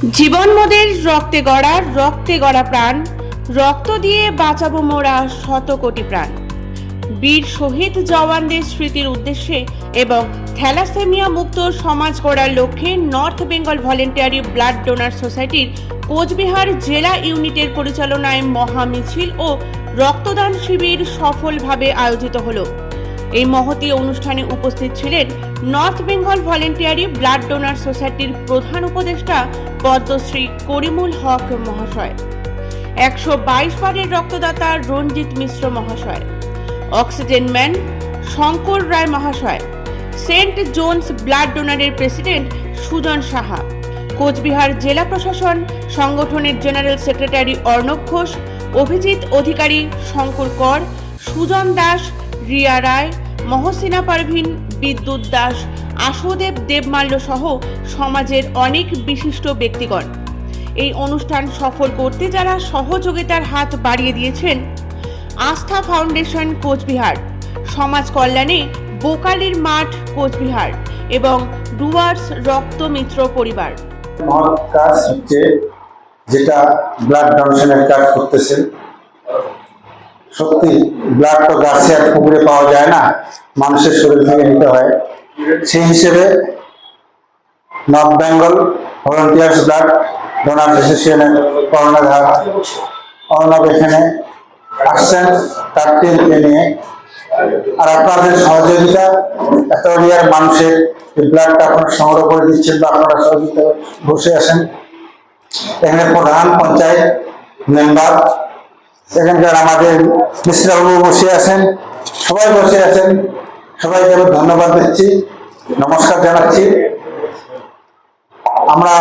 জীবন মোদের রক্তে গড়া প্রাণ, রক্ত দিয়ে বাঁচাবো মোরা শত কোটি প্রাণ। বীর শহীদ জওয়ানদের স্মৃতির উদ্দেশ্যে এবং থ্যালাসেমিয়া মুক্ত সমাজ গড়ার লক্ষ্যে north Bengal voluntary blood donor সোসাইটির কোচবিহার জেলা ইউনিটের পরিচালনায় মহামিছিল ও রক্তদান শিবির সফলভাবে আয়োজিত হলো। এই মহতী অনুষ্ঠানে উপস্থিত ছিলেন north Bengal voluntary blood donor সোসাইটির প্রধান উপদেষ্টা পদ্মশ্রী করিমুল হক মহাশয়, 122 বারের রক্তদাতা রঞ্জিত মিশ্র মহাশয়, অক্সিজেন ম্যান শঙ্কর রায় মহাশয়, সেন্ট জোনস ব্লাড ডোনারের প্রেসিডেন্ট সুজন সাহা, কোচবিহার জেলা প্রশাসন সংগঠনের জেনারেল সেক্রেটারি অর্ণব ঘোষ, অভিজিৎ অধিকারী, শঙ্কর কর, সুজন দাস, রিয়া রায়, মহসিনা পারভিন, বিদ্যুৎ দাস, আশুদেব দেবমাল্য সহ সমাজের অনেক বিশিষ্ট ব্যক্তিগণ। এই অনুষ্ঠান সফল করতে যারা সহযোগিতার হাত বাড়িয়ে দিয়েছেন, আস্থা ফাউন্ডেশন কোচবিহার, সমাজ কল্যাণে বোকালির মাঠ কোচবিহার এবং ডুয়ার্স রক্ত মিত্র পরিবার। মহৎ কাজ হচ্ছে যেটা ব্লাড ডোনেশনের কাজ করতেছে। সত্যি ব্লাড তো গাছে আর পুকুরে পাওয়া যায় না, মানুষের শরীর থেকে নিতে হয়। সেই হিসেবে north Bengal volunteers blood donor অ্যাসোসিয়েশনের কর্ণধার অর্ণব এখানে আসছেন তার টিমকে নিয়ে। আর আপনাদের সহযোগিতা, এত এরিয়ার মানুষের ব্লাডটা আপনারা সংগ্রহ করে দিচ্ছেন বা আপনারা সহযোগিতা বসে আসেন। এখানে প্রধান পঞ্চায়েত মেম্বার, এখানকার আমাদের মিশ্রাবাবু বসে আছেন, সবাই বসে আছেন। সবাইকে আমি ধন্যবাদ দিচ্ছি, নমস্কার জানাচ্ছি। আমরা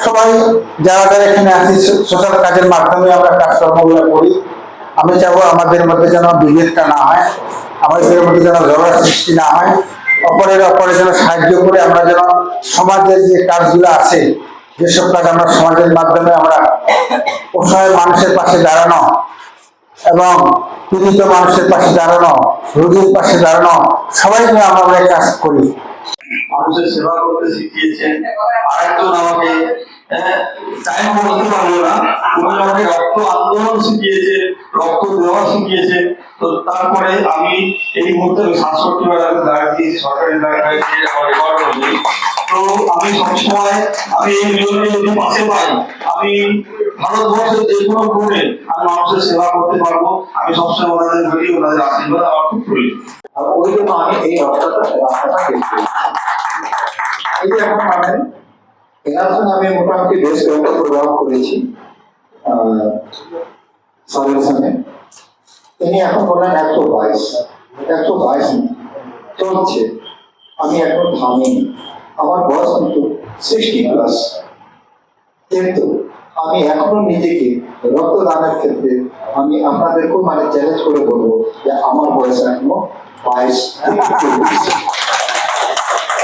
সবাই যারা যারা এখানে আছি সোশ্যাল কাজের মাধ্যমে আমরা কাজকর্মগুলো করি। আমি চাবো আমাদের মধ্যে যেন বিভেদটা না হয়, আমাদের মধ্যে যেন ঝগড়ার সৃষ্টি না হয়, অপরের যেন সাহায্য করে আমরা যেন সমাজের যে কাজগুলো আছে, যেসব কাজ আমরা সমাজের মাধ্যমে আমরা অসহায় মানুষের পাশে দাঁড়ানো এবং পীড়িত মানুষের পাশে দাঁড়ানো, রোগীর পাশে দাঁড়ানো, সবাই মিলে আমরা কাজ করি। মানুষের সেবা করতে শিখিয়েছেন। আরেকজন আমাকে টাইম বলতে পারবো না, উনি আমাকে রক্ত আন্দোলন শিখিয়েছে, রক্ত দেওয়া শিখিয়েছে। তো তারপরে আমি এই মুহূর্তে 67 বার দাঁড়িয়ে দিয়েছি সরকারি দাঁড়িয়ে আমার রেকর্ড অনুযায়ী। তো আমি সবসময় এই নিয়মকে যদি পাশে পাই, আমি ভারতবর্ষের যে কোনো কোণে আমি মানুষের সেবা করতে পারবো। আমি সবসময় ওনাদের ধরি, ওনাদের আশীর্বাদ আমার খুব প্রয়োজন। ওই জন্য আমি এই রাস্তাটা এই যে এখন পাবেন এনার জন্য আমি মোটামুটি বেশ কয়েকটা প্রোগ্রাম করেছি সলিউশনে। তিনি এখন বললেন 122 চলছে, আমি এখন থামিনি। আমার বয়স কিন্তু 60+, কিন্তু আমি এখনো নিজেকে রক্তদানের ক্ষেত্রে আমি আপনাদেরকেও চ্যালেঞ্জ করে বলবো যে আমার বয়স এখনো 22 থেকে 24।